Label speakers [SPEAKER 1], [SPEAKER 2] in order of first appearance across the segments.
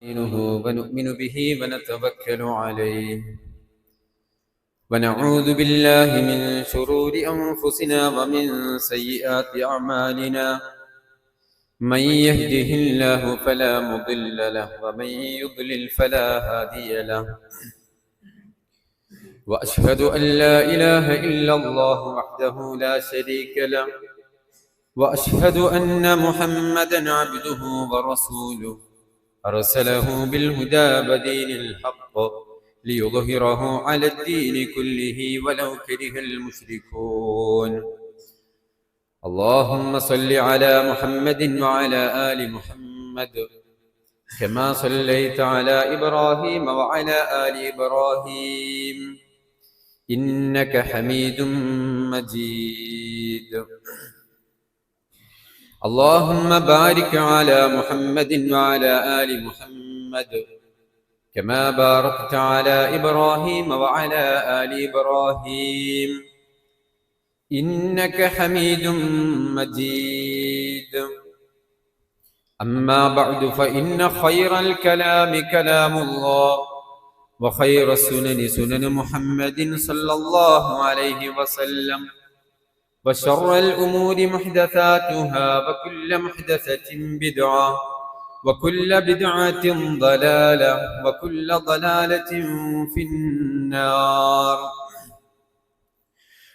[SPEAKER 1] ونؤمن به ونتوكل عليه ونعوذ بالله من شرور أنفسنا ومن سيئات أعمالنا من يهده الله فلا مضل له ومن يضلل فلا هادي له وأشهد أن لا إله إلا الله وحده لا شريك له وأشهد أن محمدا عبده ورسوله أرسله بالهدى ودين الحق ليظهره على الدين كله ولو كره المشركون اللهم صل على محمد وعلى آل محمد كما صليت على إبراهيم وعلى آل إبراهيم إنك حميد مجيد اللهم بارك على محمد وعلى آل محمد كما باركت على إبراهيم وعلى آل إبراهيم إنك حميد مجيد أما بعد فإن خير الكلام كلام الله وخير السنن سنن محمد صلى الله عليه وسلم وشر الأمور محدثاتها وكل محدثة بدعة وكل بدعة ضلالة وكل ضلالة في النار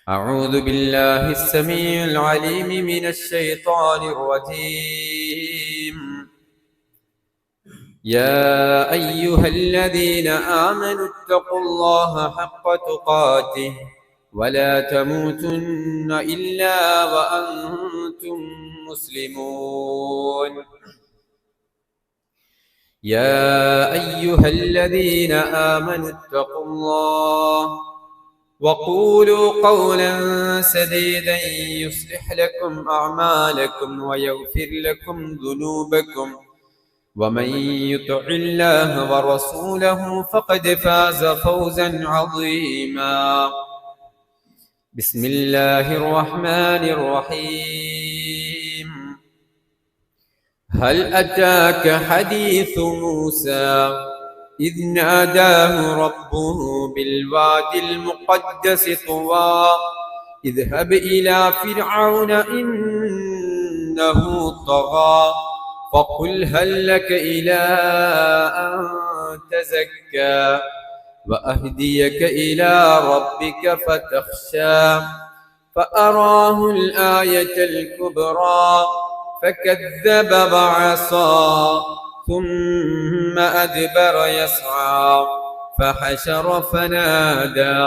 [SPEAKER 1] أعوذ بالله السميع العليم من الشيطان الرجيم يا أيها الذين آمنوا اتقوا الله حق تقاته ولا تموتن إلا وأنتم مسلمون يا أيها الذين آمنوا اتقوا الله وقولوا قولا سديدا يصلح لكم أعمالكم ويغفر لكم ذنوبكم ومن يطع الله ورسوله فقد فاز فوزا عظيما بسم الله الرحمن الرحيم هل أتاك حديث موسى إذ ناداه ربه بالواد المقدس طوى اذهب إلى فرعون إنه طغى فقل هل لك إلى أن تزكى وأهديك إلى ربك فتخشى فأراه الآية الكبرى فكذب وعصى ثم أدبر يسعى فحشر فنادى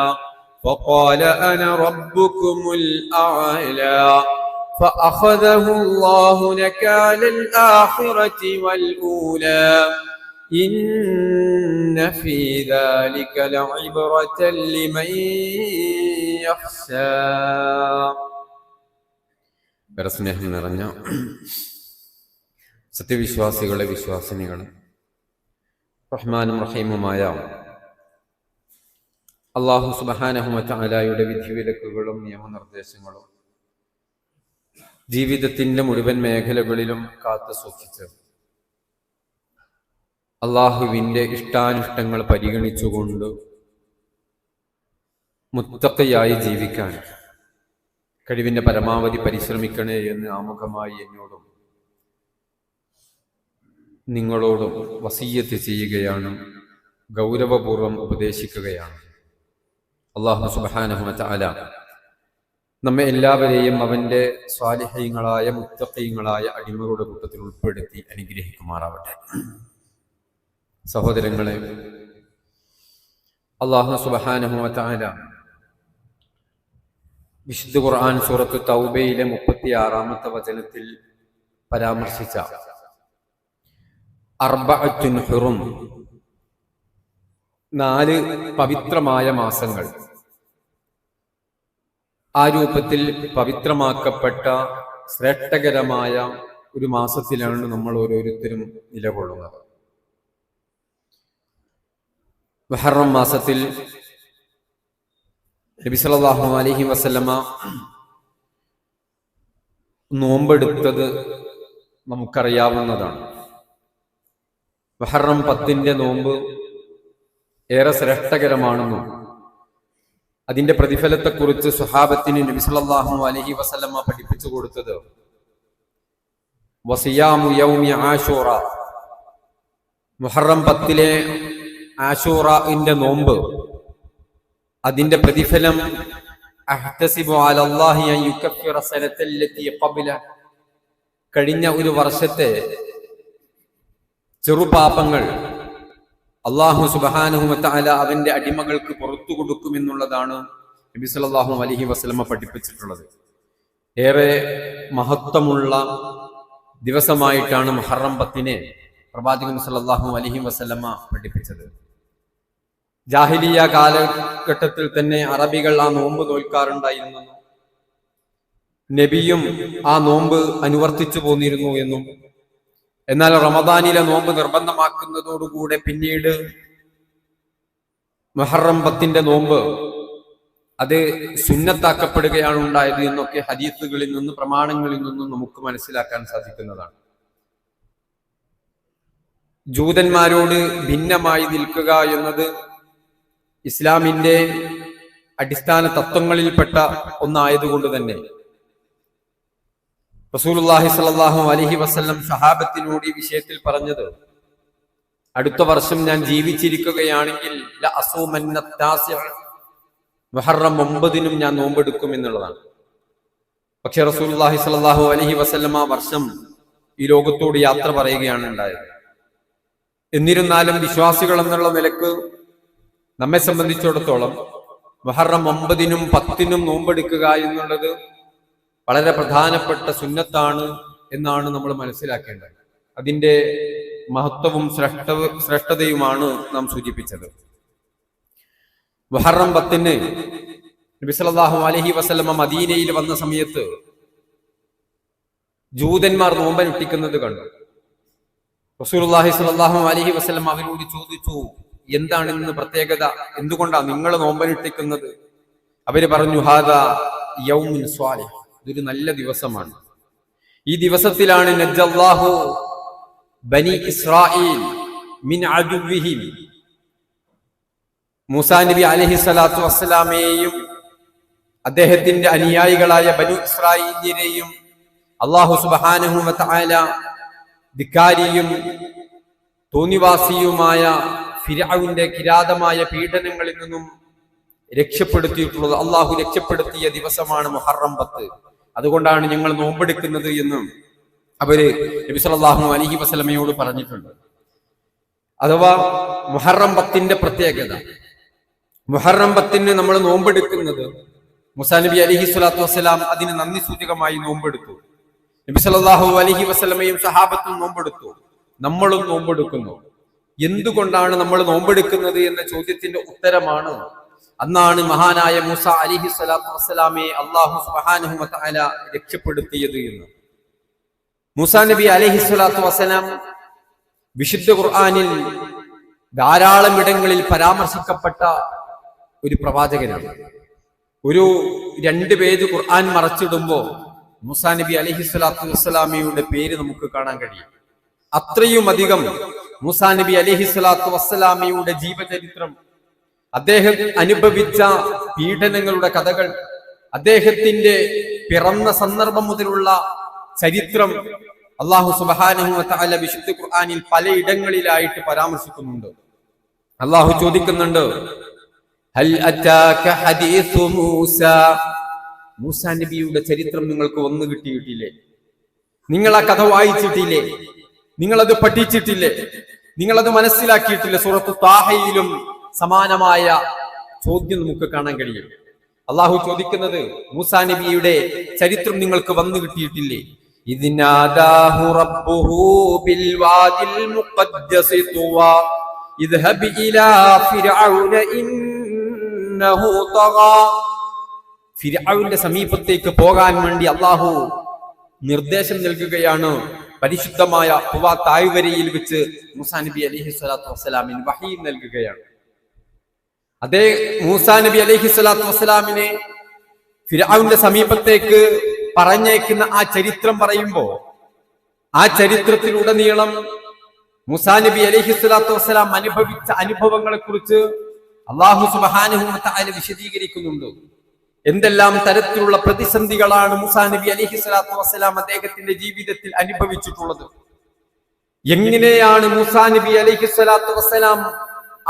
[SPEAKER 1] فقال أنا ربكم الأعلى فأخذه الله نكال الآخرة والأولى إن في ذلك لعبرة لمن يخشى സ്നേഹം നിറഞ്ഞ സത്യവിശ്വാസികളെ വിശ്വാസിനികളെ റഹ്മാനും റഹീമുമായ അല്ലാഹു സുബ്ഹാനഹു വ തആലയുടെ വിധിവിലക്കുകളും നിയമനിർദ്ദേശങ്ങളും ജീവിതത്തിന്റെ മുഴുവൻ മേഖലകളിലും കാത്തു സൂക്ഷിച്ച് അള്ളാഹുവിൻ്റെ ഇഷ്ടാനിഷ്ടങ്ങൾ പരിഗണിച്ചുകൊണ്ട് മുത്തഖിയായി ജീവിക്കാൻ കഴിവിൻ്റെ പരമാവധി പരിശ്രമിക്കണേ എന്ന് ആമുഖമായി എന്നോടും നിങ്ങളോടും വസിയ്യത്ത് ചെയ്യുകയാണ്, ഗൗരവപൂർവം ഉപദേശിക്കുകയാണ്. അല്ലാഹു സുബ്ഹാനഹു വ തആല നമ്മെ എല്ലാവരെയും അവൻ്റെ സ്വാലിഹീങ്ങളായ മുത്തഖീങ്ങളായ അടിമകളുടെ കൂട്ടത്തിൽ ഉൾപ്പെടുത്തി അനുഗ്രഹിക്കുമാറാവട്ടെ. സഹോദരങ്ങളെ, അല്ലാഹു സുബ്ഹാനഹു വ തആല വിശുദ്ധ ഖുർആൻ സൂറത്ത് തൗബയിലെ 36-ാമത്തെ വചനത്തിൽ പരാമർശിച്ച അർബഅത്തുൻ ഹുറും, 4 പവിത്രമായ മാസങ്ങൾ, ആ രൂപത്തിൽ പവിത്രമാക്കപ്പെട്ട ശ്രേഷ്ഠകരമായ ഒരു മാസത്തിലാണ് നമ്മൾ ഓരോരുത്തരും നിലകൊള്ളുന്നത്. മുഹറം മാസത്തിൽ നബി സല്ലല്ലാഹു അലൈഹി വസല്ലമ നോമ്പെടുത്തത് നമുക്കറിയാവുന്നതാണ്. മുഹറം 10 നോമ്പ് ഏറെ ശ്രേഷ്ഠകരമാണെന്നും അതിന്റെ പ്രതിഫലത്തെക്കുറിച്ച് സ്വഹാബത്തിന് നബി സല്ലല്ലാഹു അലൈഹി വസല്ലമ പഠിപ്പിച്ചു കൊടുത്തത് വസിയാമു യൗമി ആശൂറ, മുഹറം 10 ആശൂറയുടെ നോമ്പ്, അതിന്റെ പ്രതിഫലം അഹ്തസിബു അലല്ലാഹി അൻ യുകഫിറ സനത്തല്ലതി ഖബല, കഴിഞ്ഞ ഒരു വർഷത്തെ ചെറുപാപങ്ങൾ അല്ലാഹു സുബ്ഹാനഹു വ തആല അവന്റെ അടിമകൾക്ക് പുറത്തു കൊടുക്കുമെന്നുള്ളതാണ് നബി സല്ലല്ലാഹു അലൈഹി വസല്ലമ പഠിപ്പിച്ചിട്ടുള്ളത്. ഏറെ മഹത്വമുള്ള ദിവസമായിട്ടാണ് മുഹറം 10 പ്രവാചകൻ സല്ലല്ലാഹു അലൈഹി വസല്ലമ പഠിപ്പിച്ചത്. ജാഹിലിയ കാലഘട്ടത്തിൽ തന്നെ അറബികൾ ആ നോമ്പ് നോൽക്കാറുണ്ടായിരുന്നു, നബിയും ആ നോമ്പ് അനുവർത്തിച്ചു പോന്നിരുന്നു എന്നും, എന്നാൽ റമദാനിലെ നോമ്പ് നിർബന്ധമാക്കുന്നതോടുകൂടെ പിന്നീട് മുഹറം 10 നോമ്പ് അത് സുന്നത്താക്കപ്പെടുകയാണ് ഉണ്ടായത് എന്നൊക്കെ ഹദീസുകളിൽ നിന്ന്, പ്രമാണങ്ങളിൽ നിന്നും നമുക്ക് മനസ്സിലാക്കാൻ സാധിക്കുന്നതാണ്. ജൂതന്മാരോട് ഭിന്നമായി നിൽക്കുക എന്നത് ഇസ്ലാമിന്റെ അടിസ്ഥാന തത്വങ്ങളിൽപ്പെട്ട ഒന്നായതുകൊണ്ട് തന്നെ റസൂലുള്ളാഹി സ്വല്ലല്ലാഹു അലൈഹി വസല്ലം സഹാബത്തിനോട് ഈ വിഷയത്തിൽ പറഞ്ഞത്, അടുത്ത വർഷം ഞാൻ ജീവിച്ചിരിക്കുകയാണെങ്കിൽ മുഹറം 9 ഞാൻ നോമ്പെടുക്കും എന്നുള്ളതാണ്. പക്ഷെ റസൂലുള്ളാഹി സ്വല്ലല്ലാഹു അലൈഹി വസല്ലം ആ വർഷം ഈ ലോകത്തോട് യാത്ര പറയുകയാണ് ഉണ്ടായത്. എന്നിരുന്നാലും വിശ്വാസികൾ എന്നുള്ള നിലക്ക് നമ്മെ സംബന്ധിച്ചിടത്തോളം മുഹറം 9 10 നോമ്പെടുക്കുക എന്നുള്ളത് വളരെ പ്രധാനപ്പെട്ട സുന്നത്താണ് എന്നാണ് നമ്മൾ മനസ്സിലാക്കേണ്ടത്. അതിന്റെ മഹത്വവും ശ്രേഷ്ഠതയുമാണ് നാം സൂചിപ്പിച്ചത്. മുഹറം 10 നബി സല്ലല്ലാഹു അലൈഹി വസല്ലമ മദീനയിൽ വന്ന സമയത്ത് ജൂതന്മാർ നോമ്പനുഷ്ഠിക്കുന്നത് കണ്ടു. റസൂലുള്ളാഹി സ്വല്ലല്ലാഹു അലൈഹി വസല്ലം അവരോട് ചോദിച്ചു, എന്താണ് ഇന്ന് പ്രത്യേകത, എന്തുകൊണ്ടാണ് നിങ്ങൾ നോമ്പനുഷ്ഠിക്കുന്നത്? അവര് പറഞ്ഞു, ഹാദാ യൗമുൻ സ്വാലിഹ്, ഇതൊരു നല്ല ദിവസമാണ്. ഈ ദിവസത്തിലാണ് നജ്ജല്ലാഹു ബനി ഇസ്രായീൽ മിൻ അദുവ്വിഹിം, മൂസാ നബി അലൈഹി സ്വലാത്തു വസ്സലാമയെയും അദ്ദേഹത്തിന്റെ അനുയായികളായ ബനു ഇസ്രായീലിനെയും അല്ലാഹു സുബ്ഹാനഹു വ തആല ധിക്കാരിയും തോന്നിവാസിയുമായ ഫിർഔന്റെ കിരാതമായ പീഡനങ്ങളിൽ നിന്നും രക്ഷപ്പെടുത്തിയിട്ടുള്ളത്. അള്ളാഹു രക്ഷപ്പെടുത്തിയ ദിവസമാണ് മുഹറം 10. അതുകൊണ്ടാണ് ഞങ്ങൾ നോമ്പെടുക്കുന്നത് എന്നും അവര് നബി സല്ലല്ലാഹു അലൈഹി വസല്ലമയോട് പറഞ്ഞിട്ടുണ്ട്. അഥവാ മുഹറം 10 പ്രത്യേകത, മുഹറം 10 നമ്മൾ നോമ്പെടുക്കുന്നത്, മൂസാ നബി അലൈഹി സ്വലാത്തു വസ്സലാം അതിന് നന്ദി സൂചകമായി നോമ്പെടുത്തു. നബി സല്ലല്ലാഹു അലൈഹി വസല്ലമയും സഹാബത്തും നോമ്പെടുത്തു, നമ്മളും നോമ്പെടുക്കുന്നു. എന്തുകൊണ്ടാണ് നമ്മൾ നോമ്പെടുക്കുന്നത് എന്ന ചോദ്യത്തിന്റെ ഉത്തരമാണ്, അന്നാണ് മഹാനായ മൂസ അലൈഹി സ്വലാത്തു വസ്സലാമയെ അല്ലാഹു സുബ്ഹാനഹു വ തആല രക്ഷപ്പെടുത്തിയത് എന്ന്. മൂസാ നബി അലൈഹി സ്വലാത്തു വസ്സലാം വിശുദ്ധ ഖുർആനിൽ ധാരാളം ഇടങ്ങളിൽ പരാമർശിക്കപ്പെട്ട ഒരു പ്രവാചകനാണ്. ഒരു 2 പേജ് ഖുർആൻ മറച്ചിടുമ്പോൾ മൂസാ നബി അലൈഹി സ്വലാത്തു വസ്സലാമയുടെ പേര് നമുക്ക് കാണാൻ കഴിയും. അത്രയും അധികം മൂസാ നബി അലൈഹി സ്വലാത്തു വസ്സലാമയുടെ ജീവചരിത്രം, അദ്ദേഹം അനുഭവിച്ച പീഡനങ്ങളുടെ കഥകൾ, അദ്ദേഹത്തിന്റെ പിറന്ന സന്ദർഭം മുതലുള്ള ചരിത്രം അല്ലാഹു സുബ്ഹാനഹു വ തആല വിശുദ്ധ ഖുർആനിൽ പലയിടങ്ങളിലായിട്ട് പരാമർശിക്കുന്നുണ്ട്. അല്ലാഹു ചോദിക്കുന്നുണ്ട്, ഹൽ അതാക ഹദീസു മൂസ, മൂസാ നബിയുടെ ചരിത്രം നിങ്ങൾക്ക് വന്നു കിട്ടിയിട്ടില്ലേ? നിങ്ങൾ ആ കഥ വായിച്ചിട്ടില്ലേ? നിങ്ങളത് പഠിച്ചിട്ടില്ലേ? നിങ്ങളത് മനസ്സിലാക്കിയിട്ടില്ലേ? സൂറത്ത് താഹയിലും സമാനമായ ചോദ്യം നമുക്ക് കാണാൻ കഴിയും. അള്ളാഹു ചോദിക്കുന്നത്, മൂസാ നബിയുടെ ചരിത്രം നിങ്ങൾക്ക് വന്നു കിട്ടിയിട്ടില്ലേ? ഇദ്നാദാഹു റബ്ബുഹു ബിൽ വാദിൽ മുഖദ്ദസി തുവാ ഇദ്ഹബ് ഇലാ ഫിർഔന ഇന്നഹു തഗാ. ഫിർഔന്റെ സമീപത്തേക്ക് പോകാൻ വേണ്ടി അള്ളാഹു നിർദ്ദേശം നൽകുകയാണ്. പരിശുദ്ധമായ തുവാ താഴ്വരയിൽ വെച്ച് മൂസാ നബി അലൈഹി സ്വലാത്തു വസ്സലാമിന് വഹീ നൽകുകയാണ്. അതേ മൂസാ നബി അലൈഹി സ്വലാത്തു വസ്സലാമിനെ ഫിർഔന്റെ സമീപത്തേക്ക് പറഞ്ഞേക്കുന്ന ആ ചരിത്രം പറയുമ്പോ, ആ ചരിത്രത്തിലുടനീളം മൂസാ നബി അലൈഹിസ്സലാത്തു വസ്സലാം അനുഭവിച്ച അനുഭവങ്ങളെ കുറിച്ച് അല്ലാഹു സുബ്ഹാനഹു വ തആല വിശദീകരിക്കുന്നുണ്ട്. എന്തെല്ലാം തരത്തിലുള്ള പ്രതിസന്ധികളാണ് മൂസാ നബി അലൈഹിസ്സലാത്തു വസ്സലാം അദ്ദേഹത്തിന്റെ ജീവിതത്തിൽ അനുഭവിച്ചിട്ടുള്ളത്, എങ്ങനെയാണ് മൂസാ നബി അലൈഹിസ്സലാത്തു വസ്സലാം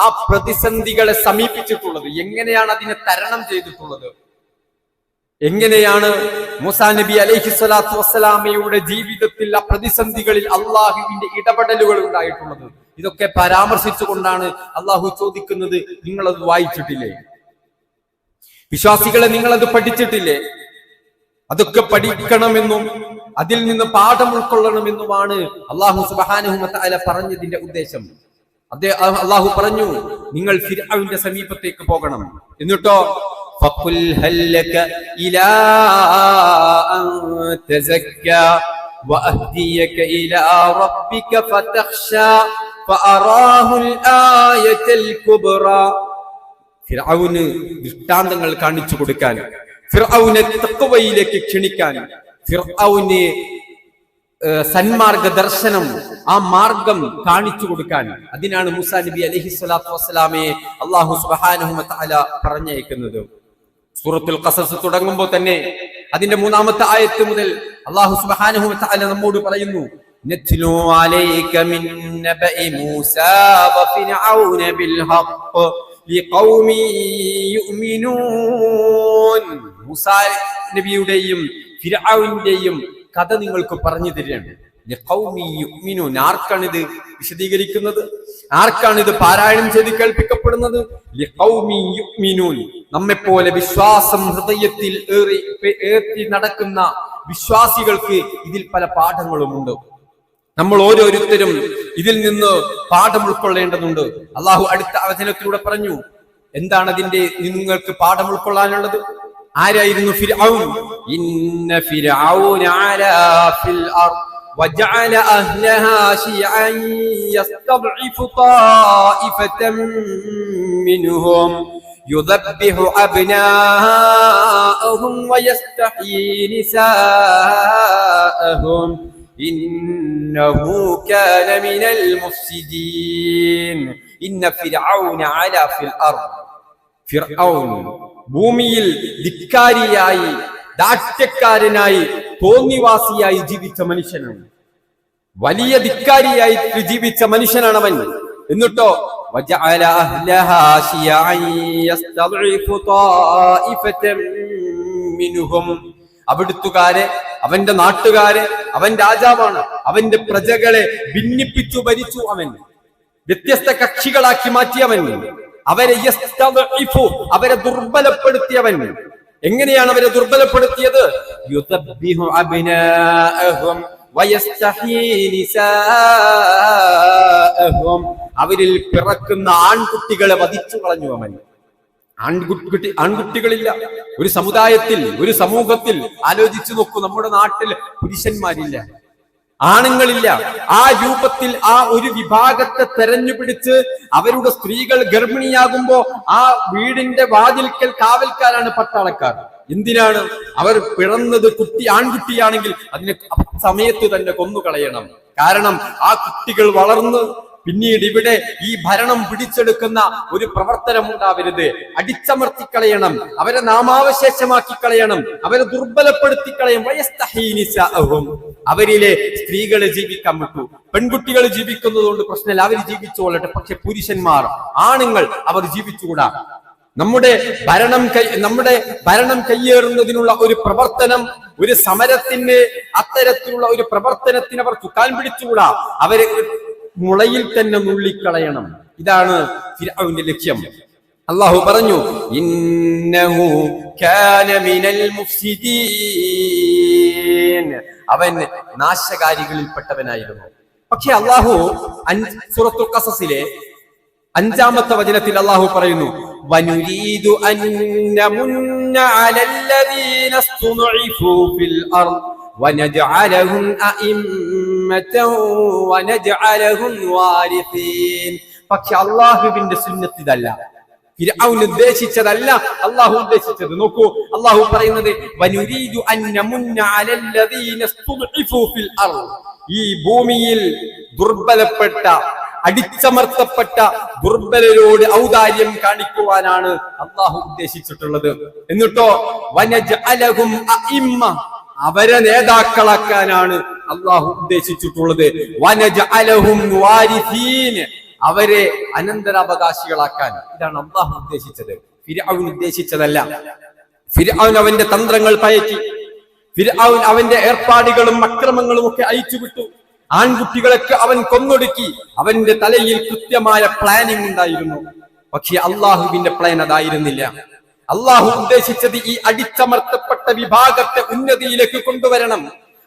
[SPEAKER 1] ആ പ്രതിസന്ധികളെ സമീപിച്ചിട്ടുള്ളത്, എങ്ങനെയാണ് അതിനെ തരണം ചെയ്തിട്ടുള്ളത്, എങ്ങനെയാണ് മൂസാ നബി അലൈഹിസ്സലാത്തു വസ്സലാമയുടെ ജീവിതത്തിൽ ആ പ്രതിസന്ധികളിൽ അള്ളാഹുവിന്റെ ഇടപെടലുകൾ ഉണ്ടായിട്ടുള്ളത്. ഇതൊക്കെ പരാമർശിച്ചുകൊണ്ടാണ് അള്ളാഹു ചോദിക്കുന്നത്, നിങ്ങളത് വായിച്ചിട്ടില്ലേ? വിശ്വാസികളെ, നിങ്ങളത് പഠിച്ചിട്ടില്ലേ? അതൊക്കെ പഠിക്കണമെന്നും അതിൽ നിന്ന് പാഠം ഉൾക്കൊള്ളണമെന്നുമാണ് അള്ളാഹു സുബ്ഹാനഹു വ തആല പറഞ്ഞതിന്റെ ഉദ്ദേശം. അള്ളാഹു പറഞ്ഞു, നിങ്ങൾ ഫിർഔന്റെ സമീപത്തേക്ക് പോകണം. എന്നിട്ടോ فقل هل لك إلى أن تزكى وأهديك إلى ربك فتخشى فأراه الآية الكبرى. ഫിർഔന് ദൃഷ്ടാന്തങ്ങൾ കാണിച്ചു കൊടുക്കാൻ, ഫിർഔനെ തഖ്വയിലേക്ക് ക്ഷണിക്കാൻ, ഫിർഔന് സന്മാർഗ ദർശനം, ആ മാർഗം കാണിച്ചു കൊടുക്കാൻ, അതിനാണ് മൂസാ നബി അലൈഹിസ്സലാത്തു വസ്സലാമയെ അല്ലാഹു സുബ്ഹാനഹു വ തആല പറഞ്ഞയക്കുന്നത്. സൂറത്തുൽ ഖസസ് തുടങ്ങുമ്പോൾ തന്നെ അതിന്റെ 3-ാമത്തെ ആയത്ത് മുതൽ അല്ലാഹു സുബ്ഹാനഹു വ തആല നമ്മോട് പറയുന്നു, നത്ലു അലൈക മിൻ നബഇ മൂസാ വ ഫിർഔന ബിൽ ഹഖ് ലിഖൗമി യുഅ്മിനൂൻ. മൂസാ നബിയുടെയും ഫിർഔന്റെയും കഥ നിങ്ങൾക്ക് പറഞ്ഞു തരികയാണ്. ലിഖൗമി യുഅ്മിനൂൻ. ആർക്കാണിത് വിശദീകരിക്കുന്നത്? ആർക്കാണിത് പാരായണം ചെയ്ത് കേൾപ്പിക്കപ്പെടുന്നത്? ലിഖൗമി യുഅ്മിനൂൻ. നമ്മെപ്പോലെ വിശ്വാസം ഹൃദയത്തിൽ ഏറ്റി നടക്കുന്ന വിശ്വാസികൾക്ക് ഇതിൽ പല പാഠങ്ങളുമുണ്ട്. നമ്മൾ ഓരോരുത്തരും ഇതിൽ നിന്ന് പാഠം ഉൾക്കൊള്ളേണ്ടതുണ്ട്. അള്ളാഹു അടുത്ത വചനത്തിലൂടെ പറഞ്ഞു, എന്താണ് അതിന്റെ നിങ്ങൾക്ക് പാഠം ഉൾക്കൊള്ളാനുള്ളത്? ആരായിരുന്നു ഫിർഔൻ? ഇന്ന ഫിർഔന അലാ ഫിൽ അർദ് വജഅല അഹ്ലഹാ ശിഅൻ യസ്തദ്ഇഫു ത്വാഇഫതൻ മിൻഹും യുദബ്ബിഹു അബ്നാഅഹും വയസ്തഹീ നിസാഅഹും ഇന്നഹു കാന മിനൽ മുഫ്സിദീൻ. ഇന്ന ഫിർഔന അലാ ഫിൽ അർദ്. ഫിർഔൻ ഭൂമിയിൽ ധിക്കാരിയായി, ദാഷ്ട്യക്കാരനായി, തോന്നിവാസിയായി ജീവിച്ച മനുഷ്യനാണ്. വലിയ ധിക്കാരിയായി ജീവിച്ച മനുഷ്യനാണ് അവൻ. എന്നിട്ടോ വജഅല അഹ്ലഹാ ശിയഅൻ യസ്തദ്ഇഫു ത്വാഇഫതൻ മിൻഹും. അവിടുത്തുകാരെ, അവന്റെ നാട്ടുകാരെ, അവൻ രാജാവാണ്, അവന്റെ പ്രജകളെ ഭിന്നിപ്പിച്ചു ഭരിച്ചു അവൻ, വ്യത്യസ്ത കക്ഷികളാക്കി മാറ്റിയവൻ, അവരെ അവരെ ദുർബലപ്പെടുത്തിയവൻ. എങ്ങനെയാണ് അവരെ ദുർബലപ്പെടുത്തിയത്? യുദബ്ബിഹു അബ്നാഅഹും വയസ്തഹീ നിസാഅഹും. അവരിൽ പിറക്കുന്ന ആൺകുട്ടികളെ വധിച്ചു കളഞ്ഞു അവൻ. ആൺകുട്ടികളില്ല ഒരു സമുദായത്തിൽ, ഒരു സമൂഹത്തിൽ. ആലോചിച്ചു നോക്കൂ, നമ്മുടെ നാട്ടിൽ പുരുഷന്മാരില്ല, ആണുങ്ങളില്ല. ആ രൂപത്തിൽ ആ ഒരു വിഭാഗത്തെ തെരഞ്ഞുപിടിച്ച് അവരുടെ സ്ത്രീകൾ ഗർഭിണിയാകുമ്പോ ആ വീടിന്റെ വാതിൽക്കൽ കാവൽക്കാരാണ് പട്ടാളക്കാർ. എന്തിനാണ്? അവർ പിറന്നത് ആൺകുട്ടിയാണെങ്കിൽ അതിനെ സമയത്ത് തന്നെ കൊന്നുകളയണം. കാരണം ആ കുട്ടികൾ വളർന്ന് പിന്നീട് ഇവിടെ ഈ ഭരണം പിടിച്ചെടുക്കുന്ന ഒരു പ്രവർത്തനം ഉണ്ടാവരുത്. അടിച്ചമർത്തിക്കളയണം, അവരെ നാമാവശേഷമാക്കി കളയണം, അവരെ ദുർബലപ്പെടുത്തി കളയും. അവരിലെ സ്ത്രീകളെ ജീവിക്കാൻ വിട്ടു. പെൺകുട്ടികൾ ജീവിക്കുന്നതുകൊണ്ട് പ്രശ്നമില്ല, അവർ ജീവിച്ചുകൊള്ളട്ടെ. പക്ഷെ പുരുഷന്മാർ, ആണുങ്ങൾ അവർ ജീവിച്ചുകൂടാ. നമ്മുടെ ഭരണം കയ്യേറുന്നതിനുള്ള ഒരു പ്രവർത്തനം, ഒരു സമരത്തിന്, അത്തരത്തിലുള്ള ഒരു പ്രവർത്തനത്തിന് അവർ ചുക്കാൻ പിടിച്ചുകൂടാ. അവരെ മുളയിൽ തന്നെ നുള്ളിക്കളയണം. ഇതാണ് ഫിർഔന്റെ ലക്ഷ്യം. അല്ലാഹു പറഞ്ഞു, ഇന്നഹു കാന മിനൽ മുഫ്സിദീൻ. അവൻ നാശകാരികളിൽപ്പെട്ടവനായിരുന്നു. പക്ഷെ അല്ലാഹു സൂറത്തുൽ ഖസസിലെ 5-ാമത്തെ വചനത്തിൽ അല്ലാഹു പറയുന്നു, വനുരീദു അൻ നമുന്ന അലല്ലദീന സ്തുദ്ഇഫു ഫിൽ അർദ് വനജഅലഹും അഇമ്മതൻ വനജഅലഹും വാരിസീൻ. പക്ഷെ അല്ലാഹുവിന്റെ സുന്നത്ത് ഇതല്ല, ഫിർഔൻ ഉദ്ദേശിച്ചതല്ല അല്ലാഹു ഉദ്ദേശിച്ചത്. നോക്കൂ, അല്ലാഹു പറയുന്നത് വനുരീദു അൻ നമുന്ന അലല്ലദീന സ്തുദ്ഇഫു ഫിൽ അർദ്. ഈ ഭൂമിയിൽ
[SPEAKER 2] ദുർബലപ്പെട്ട അടിച്ചമർത്തപ്പെട്ട ദുർബലരോട് ഔദാര്യം കാണിക്കുവാനാണ് അള്ളാഹു ഉദ്ദേശിച്ചിട്ടുള്ളത്. എന്നിട്ടോ വനജ്അലഹും അഇമ്മ, അവരെ നേതാക്കളാക്കാനാണ് അള്ളാഹു ഉദ്ദേശിച്ചിട്ടുള്ളത്. വനജ്അലഹും വാരിസീൻ, അവരെ അനന്തരാവകാശികളാക്കാൻ. ഇതാണ് അള്ളാഹു ഉദ്ദേശിച്ചത്, ഫിർഔൻ ഉദ്ദേശിച്ചതല്ല. ഫിർഔൻ അവന്റെ തന്ത്രങ്ങൾ പയറ്റി, ഫിർഔൻ അവന്റെ ഏർപ്പാടുകളും അക്രമങ്ങളും ഒക്കെ അയച്ചുവിട്ടു. ആൺകുട്ടികളൊക്കെ അവൻ കൊന്നൊടുക്കി. അവന്റെ തലയിൽ കൃത്യമായ പ്ലാനിംഗ് ഉണ്ടായിരുന്നു. പക്ഷെ അള്ളാഹുവിന്റെ പ്ലാൻ അതായിരുന്നില്ല. അള്ളാഹു ഉദ്ദേശിച്ചത് ഈ അടിച്ചമർത്തപ്പെട്ട വിഭാഗത്തെ ഉന്നതിയിലേക്ക് കൊണ്ടുവരണം,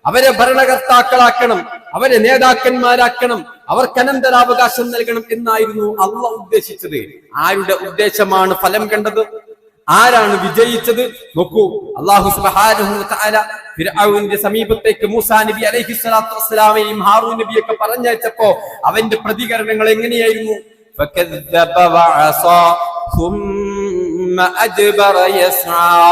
[SPEAKER 2] അവരെ ഭരണകർത്താക്കളാക്കണം, അവരെ നേതാക്കന്മാരാക്കണം, അവർക്ക് അനന്തരാവകാശം നൽകണം എന്നായിരുന്നു അള്ളാഹു ഉദ്ദേശിച്ചത്. ആരുടെ ഉദ്ദേശമാണ് ഫലം കണ്ടത്? ആരാണ് വിജയിച്ചത്? നോക്കൂ, അല്ലാഹു സുബ്ഹാനഹു വ തആല ഫിർഔന്റെ സമീപത്തേക്ക് മൂസാ നബി അലൈഹിസ്സലാത്തു വസ്സലാമയും ഹാറൂൻ നബിയൊക്കെ പറഞ്ഞയച്ചപ്പോ അവന്റെ പ്രതികരണങ്ങൾ എങ്ങനെയായിരുന്നു? ഫകദ്ദബ വഅസാ ثم أدبر يسعى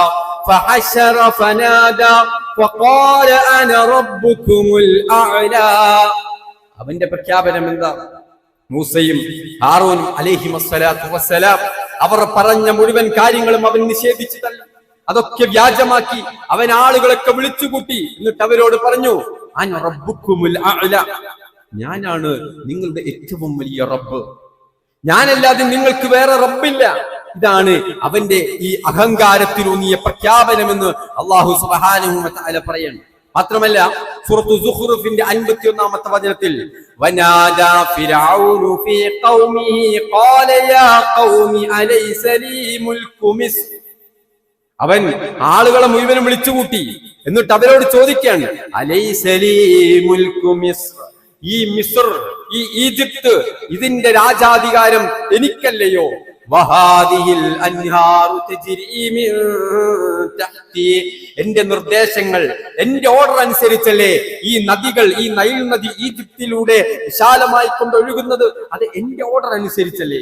[SPEAKER 2] فحشر فنادى فقال أنا ربكم الأعلى. അവന്റെ പ്രഖ്യാപനം എന്താ? മൂസയും ഹാറൂനും അലൈഹിമസ്സലാത്തു വസ്സലാം അവർ പറഞ്ഞ മുഴുവൻ കാര്യങ്ങളും അവൻ നിഷേധിച്ചു തള്ളി. അതൊക്കെ വ്യാജമാക്കി അവൻ ആളുകളൊക്കെ വിളിച്ചുകൂട്ടി. എന്നിട്ട് അവരോട് പറഞ്ഞു, അന റബ്ബുക്കുമുൽ അഅല, ഞാനാണ് നിങ്ങളുടെ ഏറ്റവും വലിയ റബ്ബ്, ഞാനല്ലാതെ നിങ്ങൾക്ക് വേറെ റബ്ബില്ല. ഇതാണ് അവന്റെ ഈ അഹങ്കാരത്തിലൂന്നിയ പ്രഖ്യാപനമെന്ന് അല്ലാഹു സുബ്ഹാനഹു വ തആല പറയുന്നു. മാത്രമല്ല സൂറത്തു സുഖ്റുഫിന്റെ 51-ാമത്തെ വചനത്തിൽ വനാദാ ഫിർഔനു ഫീ ഖൗമിഹി ഖാല യാ ഖൗമി അലൈസ ലീ മുൽക്കു മിസ്ർ, അവൻ ആളുകളെ മുഴുവനും വിളിച്ചുകൂട്ടി. എന്നിട്ട് അവരോട് ചോദിക്കുകയാണ്, അലൈസ ലീ മുൽക്കു മിസ്ർ, ഈ മിസ്ർ, ഈ ഈജിപ്ത്, ഇതിന്റെ രാജാധികാരം എനിക്കല്ലയോ? വഹാദിഹിൽ അൻഹാറു തജ്രി മിൻ തഹ്തി, എന്റെ നിർദ്ദേശങ്ങൾ, എന്റെ ഓർഡർ അനുസരിച്ചല്ലേ ഈ നദികൾ, ഈ നൈൽ നദി ഈജിപ്തിലൂടെ വിശാലമായി കൊണ്ടൊഴുകുന്നത്? അത് എന്റെ ഓർഡർ അനുസരിച്ചല്ലേ?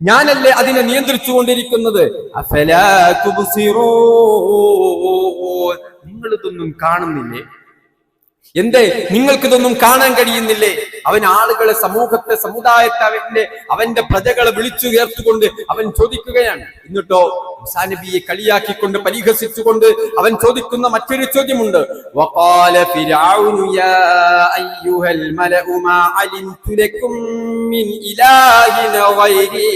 [SPEAKER 2] ഞാനല്ലേ അതിനെ നിയന്ത്രിച്ചുകൊണ്ടിരിക്കുന്നത്? അഫലാ തുബ്സിറൂൻ, നിങ്ങളിതൊന്നും കാണുന്നില്ലേ? എന്തേ നിങ്ങൾക്കിതൊന്നും കാണാൻ കഴിയുന്നില്ലേ? അവൻ ആളുകളെ, സമൂഹത്തെ, സമുദായത്തെ, അവന്റെ പ്രജകളെ വിളിച്ചു ചേർത്തുകൊണ്ട് അവൻ ചോദിക്കുകയാണ്. എന്നിട്ടോ മൂസാ നബിയെ കളിയാക്കിക്കൊണ്ട് പരിഹസിച്ചുകൊണ്ട് അവൻ ചോദിക്കുന്ന മറ്റൊരു ചോദ്യമുണ്ട്. വഖാല ഫിർഔനു യാ അയ്യുഹൽ മലഉ മാ അലിംതു ലക്കും മിൻ ഇലാഹിൻ ഗൈരി.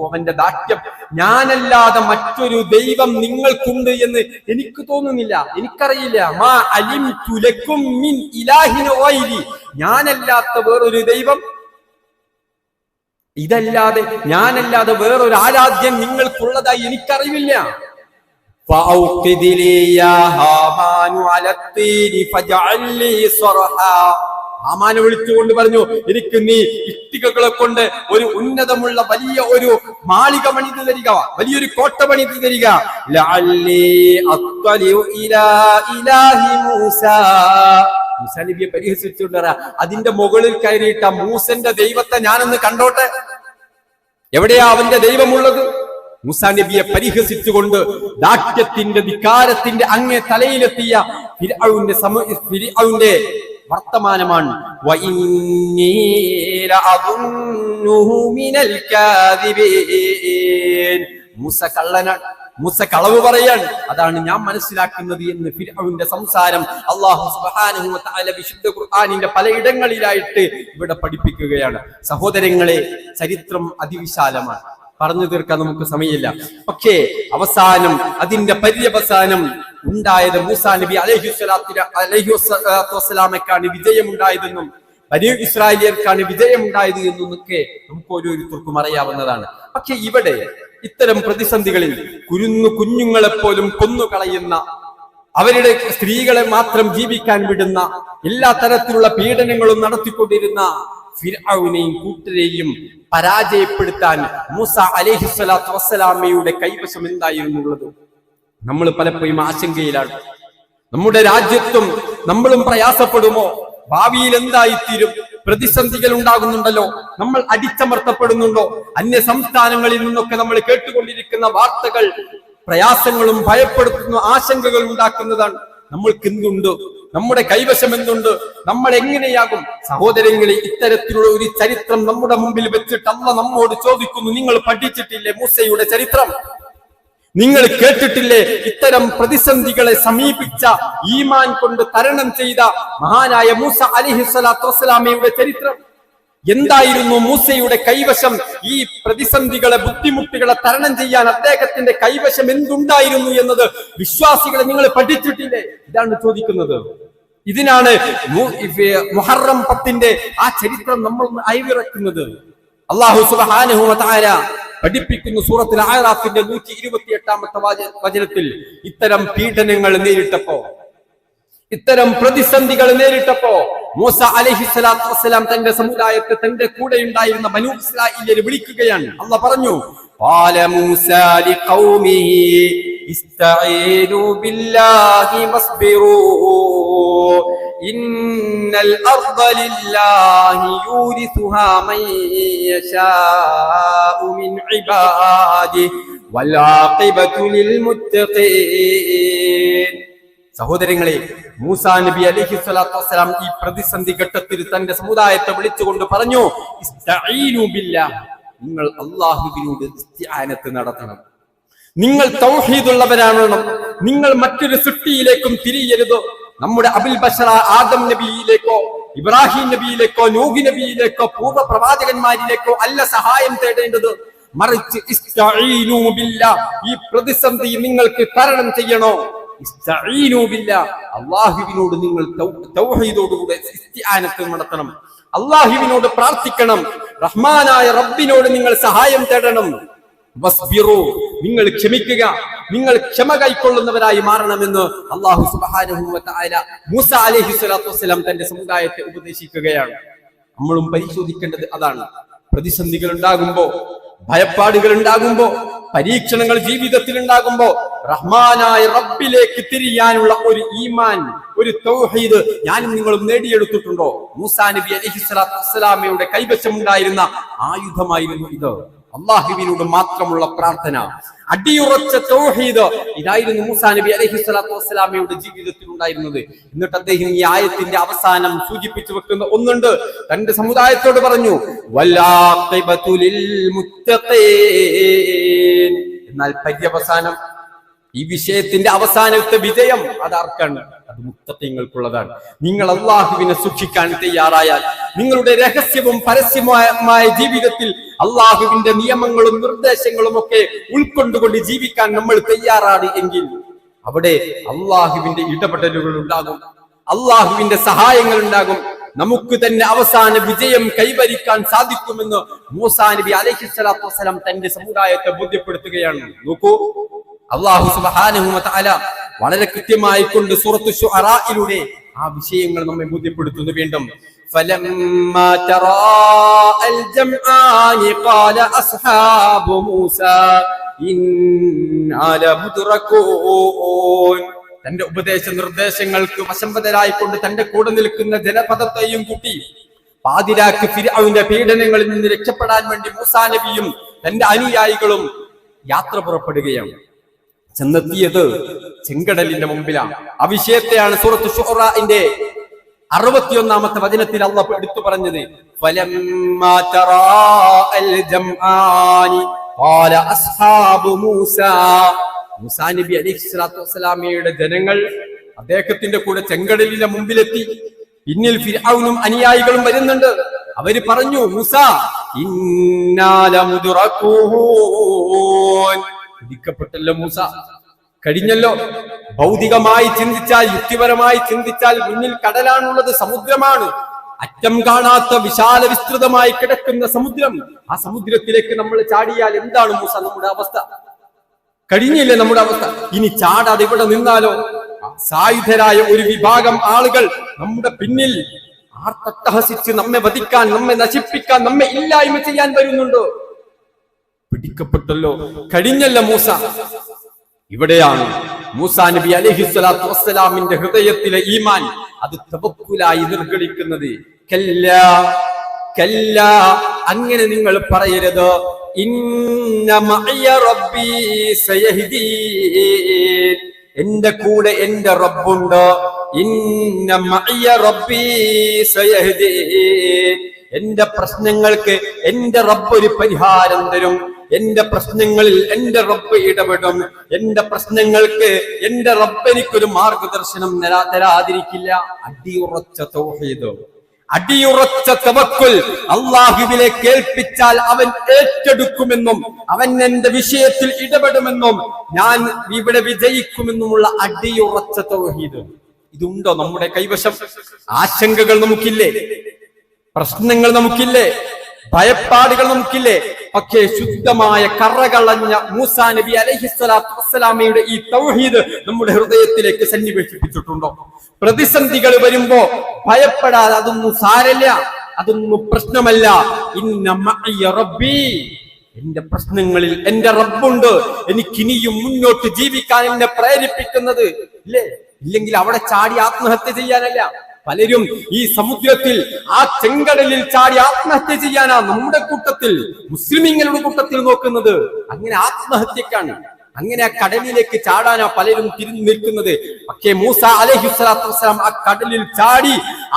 [SPEAKER 2] അവന്റെ ദാഷ്ട്യം, ഞാനല്ലാതെ മറ്റൊരു ദൈവം നിങ്ങൾക്കുണ്ട് എന്ന് എനിക്ക് തോന്നുന്നില്ല, എനിക്കറിയില്ല. മാ അലിംതു ലക്കും മിൻ ഇലാഹിൻ ഗൈരി, ഞാനല്ലാത്ത വേറൊരു ദൈവം, ഇതല്ലാതെ ഞാനല്ലാതെ വേറൊരു ആരാധ്യൻ നിങ്ങൾക്കുള്ളതായി എനിക്കറിവില്ല. ഫഔഖിദ് ലീ യാ ഹാമാനു അലത്തീരി ഫജഅൽ ലീ സർഹാ, ഹാമാനെ വിളിച്ചുകൊണ്ട് പറഞ്ഞു, എനിക്ക് നീ ഇഷ്ടികകളെ കൊണ്ട് ഒരു ഉന്നതമുള്ള വലിയ ഒരു മാളിക പണിത് തരിക, വലിയൊരു കോട്ട പണിത് തരിക. ലഅല്ലി അത്വലിഉ ഇലാ ഇലാഹി മൂസാ, മൂസാ നബിയെ പരിഹസിച്ചുകൊണ്ട് അതിന്റെ മുകളിൽ കയറിയിട്ട മൂസന്റെ ദൈവത്തെ ഞാനൊന്ന് കണ്ടോട്ടെ, എവിടെയാ അവന്റെ ദൈവമുള്ളത്? മൂസാ നബിയെ പരിഹസിച്ചുകൊണ്ട് ദാഷ്ട്യത്തിന്റെ, ധിക്കാരത്തിന്റെ അങ്ങേ തലയിലെത്തിയ ഫിർഔന്റെ വർത്തമാനമാണ്. മൂസ കള്ളനാണ്, മൂസ കളവ് പറയാൻ, അതാണ് ഞാൻ മനസ്സിലാക്കുന്നത് എന്ന് ഫിർഔന്റെ സംസാരം അല്ലാഹു സുബ്ഹാനഹു വ തആല വിശുദ്ധ ഖുർആനിന്റെ പലയിടങ്ങളിലായിട്ട് ഇവിടെ പഠിപ്പിക്കുകയാണ്. സഹോദരങ്ങളെ, ചരിത്രം അതിവിശാലമാണ്, പറഞ്ഞു തീർക്കാൻ നമുക്ക് സമയമില്ല. പക്ഷേ അവസാനം, അതിന്റെ പര്യവസാനം ഉണ്ടായത് മൂസാ നബി അലൈഹിസ്സലാത്തു വസ്സലാമക്കാണ് വിജയമുണ്ടായതെന്നും ബനീ ഇസ്രായേലിയർക്കാണ് വിജയമുണ്ടായത് എന്നൊക്കെ നമുക്ക് ഓരോരുത്തർക്കും അറിയാവുന്നതാണ്. പക്ഷെ ഇവിടെ ഇത്തരം പ്രതിസന്ധികളിൽ കുഞ്ഞുങ്ങളെ പോലും കൊന്നുകളയുന്ന, അവരുടെ സ്ത്രീകളെ മാത്രം ജീവിക്കാൻ വിടുന്ന, എല്ലാ തരത്തിലുള്ള പീഡനങ്ങളും നടത്തിക്കൊണ്ടിരുന്ന ഫിർഔനെയും കൂട്ടരെയും പരാജയപ്പെടുത്താൻ മൂസാ അലൈഹിസ്സലാത്തു വസ്സലാമയുടെ കൈവശം എന്തായിരുന്നുള്ളത്? നമ്മൾ പലപ്പോഴും ആശങ്കയിലാണ്. നമ്മുടെ രാജ്യത്തും നമ്മളും പ്രയാസപ്പെടുമോ? ഭാവിയിൽ എന്തായിത്തീരും? പ്രതിസന്ധികൾ ഉണ്ടാകുന്നുണ്ടല്ലോ, നമ്മൾ അടിച്ചമർത്തപ്പെടുന്നുണ്ടോ? അന്യ സംസ്ഥാനങ്ങളിൽ നിന്നൊക്കെ നമ്മൾ കേട്ടുകൊണ്ടിരിക്കുന്ന വാർത്തകൾ പ്രയാസങ്ങളും ഭയപ്പെടുത്തുന്ന ആശങ്കകൾ ഉണ്ടാക്കുന്നതാണ്. നമ്മൾക്ക് എന്തുണ്ട്? നമ്മുടെ കൈവശം എന്തുണ്ട്, നമ്മൾ എങ്ങനെയാകും? സഹോദരങ്ങളെ, ഇത്തരത്തിലുള്ള ഒരു ചരിത്രം നമ്മുടെ മുമ്പിൽ വെച്ചിട്ട് അല്ലാഹ് നമ്മോട് ചോദിക്കുന്നു, നിങ്ങൾ പഠിച്ചിട്ടില്ലേ മൂസയുടെ ചരിത്രം? നിങ്ങൾ കേട്ടിട്ടില്ലേ ഇത്തരം പ്രതിസന്ധികളെ സമീപിച്ച, ഈമാൻ കൊണ്ട് തരണം ചെയ്ത മഹാനായ മൂസ അലൈഹിസ്സലാത്തു വസ്സലാമയുടെ ചരിത്രം? എന്തായിരുന്നു മൂസയുടെ കൈവശം? ഈ പ്രതിസന്ധികളെ, ബുദ്ധിമുട്ടുകളെ തരണം ചെയ്യാൻ അദ്ദേഹത്തിന്റെ കൈവശം എന്തുണ്ടായിരുന്നു എന്നത് വിശ്വാസികളെ നിങ്ങൾ പഠിച്ചിട്ടില്ലേ? ഇതാണ് ചോദിക്കുന്നത്. ഇതിനാണ് മുഹറം 10 ആ ചരിത്രം നമ്മൾ അയവിറക്കുന്നത്. അല്ലാഹു സുബ്ഹാനഹു വ തആല പഠിപ്പിക്കുന്നു സൂറത്തുൽ അഅറാഫിന്റെ 128-ാമത്തെ വചനത്തിൽ, ഇത്തരം പീഡനങ്ങൾ നേരിട്ടപ്പോ, ഇത്തരം പ്രതിസന്ധികൾ നേരിട്ടപ്പോ മൂസ അലൈഹിസ്സലാത്തു വസ്സലാം തന്റെ സമുദായത്തെ, തന്റെ കൂടെ ഉണ്ടായിരുന്ന ബനൂ ഇസ്രായേലിനെ വിളിക്കുകയാണ്. അല്ലാഹ് പറഞ്ഞു, ഖാല മൂസാ ലിഖൗമിഹി ഇസ്തഈനു ബില്ലാഹി വസ്ബിറൂ ഇന്നൽ അർദ ലില്ലാഹി യൂരിസുഹാ മൻ യശാഉ മിൻ ഇബാദിഹി വൽ ആഖിബതു ലിൽ മുത്തഖീൻ. സഹോദരങ്ങളെ, മൂസാ നബി അലൈഹിസ്സലാത്തു വസ്സലാം ഈ പ്രതിസന്ധി ഘട്ടത്തിൽ തന്റെ സമുദായത്തെ വിളിച്ചുകൊണ്ട് പറഞ്ഞു, ഇസ്തഈനു ബില്ലാഹ്, നിങ്ങൾ അല്ലാഹുവിനോട് ഇസ്തിആനത്ത് നടത്തണം. നിങ്ങൾ തൗഹീദുള്ളവരാവണം. നിങ്ങൾ മറ്റൊരു സൃഷ്ടിയിലേക്കും തിരിയരുത്. നമ്മുടെ അബുൽ ബശറ ആദം നബിയിലേക്കോ ഇബ്രാഹിം നബിയിലേക്കോ നൂഹ് നബിയിലേക്കോ പൂർവ്വ പ്രവാചകന്മാരിലേക്കോ അല്ല സഹായം തേടേണ്ടത്, മറിച്ച് ഇസ്തഈനു ബില്ലാഹ്, ഈ പ്രതിസന്ധി നിങ്ങൾക്ക് തരണം ചെയ്യണോ? ഇസ്തഈനു ബില്ലാഹ്, അല്ലാഹുവിനോട് നിങ്ങൾ തൗഹീദോടുകൂടെ ഇസ്തിആനത്ത് നടത്തണം. അല്ലാഹുവിനോട് പ്രാർത്ഥിക്കണം. റഹ്മാനായ റബ്ബിനോട് നിങ്ങൾ സഹായം തേടണം. വസ്ബിറു, നിങ്ങൾ ക്ഷമിക്കുക, നിങ്ങൾ ക്ഷമ കൈക്കൊള്ളുന്നവരായി മാറണമെന്ന് അല്ലാഹു സുബ്ഹാനഹു വ തആല മൂസ അലൈഹിസ്സലാത്തു വസ്സലാം തന്റെ സമുദായത്തെ ഉപദേശിക്കുകയാണ്. നമ്മളും പരിശോധിക്കേണ്ടത് അതാണ്. പ്രതിസന്ധികൾ ഉണ്ടാകുമ്പോ, ഭയപ്പാടുകൾ ഉണ്ടാകുമ്പോ, പരീക്ഷണങ്ങൾ ജീവിതത്തിൽ ഉണ്ടാകുമ്പോ റഹ്മാനായ റബ്ബിലേക്ക് തിരിയാനുള്ള ഒരു ഈമാൻ, ഒരു തൗഹീദ് ഞാനും നിങ്ങളും നേടിയെടുത്തിട്ടുണ്ടോ? മൂസാ നബി അലൈഹിസ്സലാത്തു വസ്സലാമയുടെ കൈവശമുണ്ടായിരുന്ന ആയുധമായിരുന്നു ഇത്. അല്ലാഹുവിനോട് മാത്രമുള്ള പ്രാർത്ഥന, അടിയുറച്ച തൗഹീദ്, ഇതായിരുന്നു മൂസാ നബി അലൈഹിസ്സലാത്തു വസ്സലാമയുടെ ജീവിതത്തിൽ ഉണ്ടായിരുന്നത്. എന്നിട്ട് അദ്ദേഹം ഈ ആയത്തിന്റെ അവസാനം സൂചിപ്പിച്ചു വെക്കുന്ന ഒന്നുണ്ട്. തന്റെ സമുദായത്തോട് പറഞ്ഞു, വല്ലാഖിബതു ലിൽ മുത്തഖീൻ. എന്നാൽ പര്യവസാനം, ഈ വിഷയത്തിന്റെ അവസാനത്തെ വിജയം അതാർക്കാണ്? അത് മുത്തഖീങ്ങൾക്കുള്ളതാണ്. നിങ്ങൾ അല്ലാഹുവിനെ സൂക്ഷിക്കാൻ തയ്യാറായാൽ, നിങ്ങളുടെ രഹസ്യവും പരസ്യമായ ജീവിതത്തിൽ അല്ലാഹുവിന്റെ നിയമങ്ങളും നിർദ്ദേശങ്ങളും ഒക്കെ ഉൾക്കൊണ്ടുകൊണ്ട് ജീവിക്കാൻ നമ്മൾ തയ്യാറാണ് എങ്കിൽ അവിടെ അല്ലാഹുവിന്റെ ഇടപെടലുകൾ ഉണ്ടാകും, അല്ലാഹുവിന്റെ സഹായങ്ങൾ ഉണ്ടാകും. നമുക്ക് തന്നെ അവസാന വിജയം കൈവരിക്കാൻ സാധിക്കുമെന്ന് മൂസാ നബി അലൈഹിസ്സലാത്തു വസ്സലാം തന്റെ സമുദായത്തെ ബോധ്യപ്പെടുത്തുകയാണ്. നോക്കൂ, അല്ലാഹു സുബ്ഹാനഹു വ തആല വളരെ കൃത്യമായി കൊണ്ട് സൂറത്തു ശുഅറായിലൂടെ ആ വിഷയങ്ങൾ നമ്മെ ബോധ്യപ്പെടുത്തുന്നു. വീണ്ടും ഫലമ്മാ തറാഅൽ ജംആനി ഖാല അസ്ഹാബു മൂസാ ഇന്നാ ലമുദ്റകൂൻ. തന്റെ ഉപദേശ നിർദ്ദേശങ്ങൾക്ക് വശംവദരായിക്കൊണ്ട് തന്റെ കൂടെ നിൽക്കുന്ന ജനപദത്തെയും കൂട്ടി പാതിരാക്ക് ഫിർഔന്റെ പീഡനങ്ങളിൽ നിന്ന് രക്ഷപ്പെടാൻ വേണ്ടി മൂസാ നബിയും തന്റെ അനുയായികളും യാത്ര പുറപ്പെടുകയാണ്. ചെന്നെത്തിയത് ചെങ്കടലിന്റെ മുമ്പിലാണ്. ആ വിഷയത്തെയാണ് സൂറത്ത് ശുഅറാഇന്റെ 61-ാമത്തെ വചനത്തിൽ അല്ലാഹു എടുത്തു പറഞ്ഞത്. ഫലമ്മാ തറാഅൽ ജംആനി ഖാല അസ്ഹാബു മൂസാ. മൂസാ നബി അലൈഹിസ്സലാത്തു വസ്സലാമയുടെ ജനങ്ങൾ അദ്ദേഹത്തിന്റെ കൂടെ ചെങ്കടലിന്റെ മുമ്പിലെത്തി. പിന്നിൽ ഫിർഔനും അനുയായികളും വരുന്നുണ്ട്. അവര് പറഞ്ഞു, മൂസാ ഇന്നാ ലമുദ്റകൂൻ. പിടിക്കപ്പെട്ടല്ലോ മൂസ, കഴിഞ്ഞല്ലോ. ഭൗതികമായി ചിന്തിച്ചാൽ, യുക്തിപരമായി ചിന്തിച്ചാൽ മുന്നിൽ കടലാണുള്ളത്, സമുദ്രമാണ്, അറ്റം കാണാത്ത വിശാല വിസ്തൃതമായി കിടക്കുന്ന സമുദ്രം. ആ സമുദ്രത്തിലേക്ക് നമ്മൾ ചാടിയാൽ എന്താണ് മൂസ നമ്മുടെ അവസ്ഥ? കഴിഞ്ഞില്ലേ നമ്മുടെ അവസ്ഥ? ഇനി ചാടാതെ ഇവിടെ നിന്നാലോ? സായുധരായ ഒരു വിഭാഗം ആളുകൾ നമ്മുടെ പിന്നിൽ ആർത്തട്ടഹസിച്ച് നമ്മെ വധിക്കാൻ, നമ്മെ നശിപ്പിക്കാൻ, നമ്മെ ഇല്ലായ്മ ചെയ്യാൻ വരുന്നുണ്ടോ? പിടിക്കപ്പെട്ടല്ലോ, കഴിഞ്ഞല്ല മൂസ. ഇവിടെയാണ് മൂസാ നബി അലൈഹിസ്സലാത്തു വസ്സലാമിന്റെ ഹൃദയത്തിലെ ഈമാൻ അത് തവക്കുലായി നിർഗളിക്കുന്നത്. കല്ലാ കല്ലാ, അങ്ങനെ നിങ്ങൾ പറയരുത്. ഇന്ന മഅയ റബ്ബി സയഹ്ദീൻ. എന്റെ കൂടെ എന്റെ റബ്ബുണ്ട്. ഇന്ന മഅയ റബ്ബി സയഹ്ദീൻ. എന്റെ പ്രശ്നങ്ങൾക്ക് എന്റെ റബ്ബ് ഒരു പരിഹാരം തരും. എന്റെ പ്രശ്നങ്ങളിൽ എന്റെ റബ്ബ് ഇടപെടും. എന്റെ പ്രശ്നങ്ങൾക്ക് എന്റെ റബ്ബ് എനിക്കൊരു മാർഗദർശനം തരാതിരിക്കില്ല. അടിയുറച്ച തൗഹീദ്, അടിയുറച്ച തവക്കുൽ. അള്ളാഹുവിനെ കേൾപ്പിച്ചാൽ അവൻ ഏറ്റെടുക്കുമെന്നും അവൻ എന്റെ വിഷയത്തിൽ ഇടപെടുമെന്നും ഞാൻ ഇവിടെ വിജയിക്കുമെന്നുമുള്ള അടിയുറച്ച തൗഹീദ് ഇതുണ്ടോ നമ്മുടെ കൈവശം? ആശങ്കകൾ നമുക്കില്ലേ? പ്രശ്നങ്ങൾ നമുക്കില്ലേ? ഭയപ്പാടുകൾ നമുക്കില്ലേ? പക്ഷേ ശുദ്ധമായ കറകളഞ്ഞ മൂസാ നബി അലൈഹിസ്സലാത്തു വസ്സലാമയുടെ ഈ തൗഹീദ് നമ്മുടെ ഹൃദയത്തിലേക്ക് സന്നിവേശിപ്പിച്ചിട്ടുണ്ടോ? പ്രതിസന്ധികൾ വരുമ്പോ ഭയപ്പെടാതെ അതൊന്നും സാരല്ല, അതൊന്നും പ്രശ്നമല്ല. ഇന്ന മഅയ റബ്ബി, എന്റെ പ്രശ്നങ്ങളിൽ എന്റെ റബ്ബുണ്ട്, എനിക്കിനിയും മുന്നോട്ട് ജീവിക്കാൻ എന്നെ പ്രേരിപ്പിക്കുന്നത് ഇല്ലേ? ഇല്ലെങ്കിൽ അവിടെ ചാടി ആത്മഹത്യ ചെയ്യാനല്ല. പലരും ഈ സമുദ്രത്തിൽ ആ ചെങ്കടലിൽ ചാടി ആത്മഹത്യ ചെയ്യാനാ നമ്മുടെ കൂട്ടത്തിൽ, മുസ്ലിമീങ്ങളുടെ കൂട്ടത്തിൽ നോക്കുന്നത്. അങ്ങനെ ആത്മഹത്യക്കാണ്, അങ്ങനെ ആ കടലിലേക്ക് ചാടാനാ പലരും തിരിഞ്ഞു നിൽക്കുന്നത്. പക്ഷേ മൂസ അലൈഹിസ്സലാത്തു വസ്സലാം ആ കടലിൽ ചാടി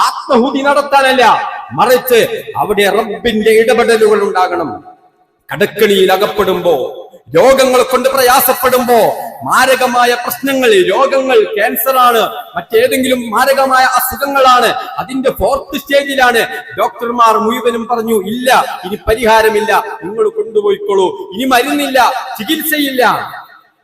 [SPEAKER 2] ആത്മഹുതി നടത്താനല്ല, മറിച്ച് അവിടെ റബ്ബിന്റെ ഇടപെടലുകൾ ഉണ്ടാകണം. കടക്കണിയിൽ അകപ്പെടുമ്പോ, രോഗങ്ങൾ കൊണ്ട് പ്രയാസപ്പെടുമ്പോ, മാരകമായ പ്രശ്നങ്ങൾ, രോഗങ്ങൾ, ക്യാൻസർ ആണ്, മറ്റേതെങ്കിലും മാരകമായ അസുഖങ്ങളാണ്, അതിന്റെ 4th സ്റ്റേജിലാണ്. ഡോക്ടർമാർ മുഴുവനും പറഞ്ഞു, ഇല്ല, ഇനി പരിഹാരമില്ല, നിങ്ങൾ കൊണ്ടുപോയിക്കോളൂ, ഇനി മരുന്നില്ല, ചികിത്സയില്ല,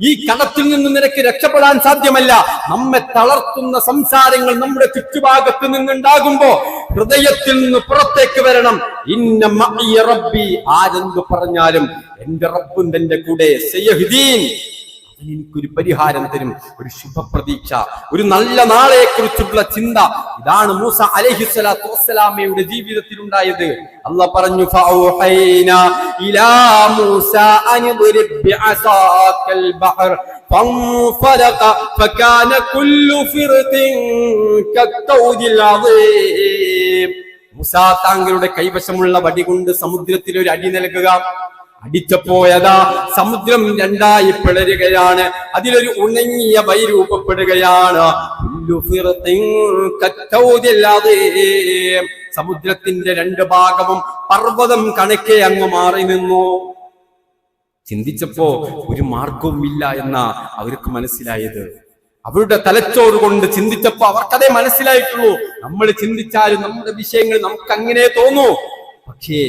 [SPEAKER 2] ഈ കടത്തിൽ നിന്ന് നിനക്ക് രക്ഷപ്പെടാൻ സാധ്യമല്ല. നമ്മെ തളർത്തുന്ന സംസാരങ്ങൾ നമ്മുടെ ചുറ്റുഭാഗത്ത് നിന്നുണ്ടാകുമ്പോ ഹൃദയത്തിൽ നിന്ന് പുറത്തേക്ക് വരണം. ഇന്ന മഅയ റബ്ബി, ആരെന്തു പറഞ്ഞാലും എന്റെ റബ്ബുണ്ട് എന്റെ കൂടെ, സയഹ്ദീൻ, എനിക്കൊരു പരിഹാരം തരും, ഒരു ശുഭപ്രതീക്ഷ, ഒരു നല്ല നാളെ കുറിച്ചുള്ള ചിന്ത. ഇതാണ് മൂസ അലൈഹിസ്സലാത്തു വസ്സലാമയുടെ ജീവിതത്തിൽ ഉണ്ടായത്. അല്ലാഹ് പറഞ്ഞു, ഫഔഹൈനാ ഇലാ മൂസ അൻദ്രിബ് ബിഅസാകൽ ബഹർ ഫൻഫലഖ ഫകാന കുല്ലു ഫിർഖിൻ കത്തൗദിൽ അദീം. മൂസ താങ്കളുടെ കൈവശമുള്ള വടി കൊണ്ട് സമുദ്രത്തിൽ ഒരു അടി നൽകുക. അടിച്ചപ്പോയതാ സമുദ്രം രണ്ടായി പിളരുകയാണ്, അതിലൊരു ഉണങ്ങിയ വൈ രൂപപ്പെടുകയാണ്. സമുദ്രത്തിന്റെ 2 ഭാഗവും പർവ്വതം കണക്കെ അങ്ങ് മാറി നിന്നു. ചിന്തിച്ചപ്പോ ഒരു മാർഗവും ഇല്ല എന്നാ അവർക്ക് മനസ്സിലായത്. അവരുടെ തലച്ചോറ് കൊണ്ട് ചിന്തിച്ചപ്പോ അവർക്കതേ മനസ്സിലായിട്ടുള്ളൂ. നമ്മൾ ചിന്തിച്ചാലും നമ്മുടെ വിഷയങ്ങൾ നമുക്ക് അങ്ങനെ തോന്നൂ. പക്ഷേ